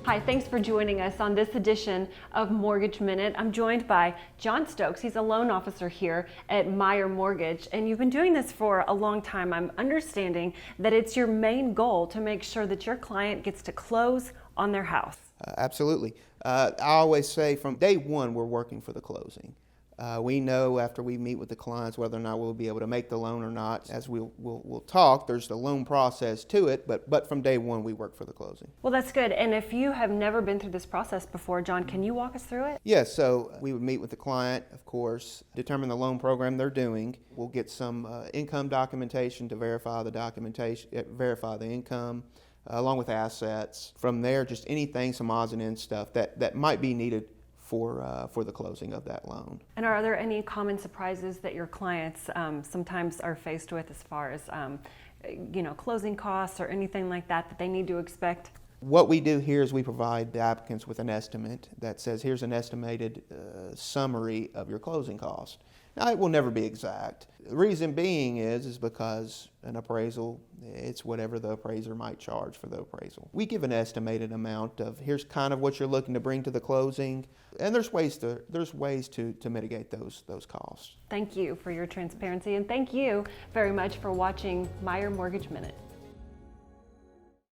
Hi, thanks for joining us on this edition of Mortgage Minute. I'm joined by John Stokes. He's a loan officer here at Meyer Mortgage, and you've been doing this for a long time. I'm understanding that it's your main goal to make sure that your client gets to close on their house. Absolutely. I always say from day one, we're working for the closing. We know after we meet with the clients whether or not we'll be able to make the loan or not. As we'll talk, there's the loan process to it, but from day one, we work for the closing. Well, that's good. And if you have never been through this process before, John, can you walk us through it? Yes, so we would meet with the client, of course, determine the loan program they're doing. We'll get some income documentation to verify verify the income, along with assets. From there, just anything, some odds and ends stuff that might be needed for the closing of that loan. And are there any common surprises that your clients sometimes are faced with as far as closing costs or anything like that they need to expect? What we do here is we provide the applicants with an estimate that says here's an estimated summary of your closing cost. Now, it will never be exact. The reason being is because an appraisal, it's whatever the appraiser might charge for the appraisal. We give an estimated amount of here's kind of what you're looking to bring to the closing, and there's ways to mitigate those costs. Thank you for your transparency, and thank you very much for watching Meyer Mortgage Minute.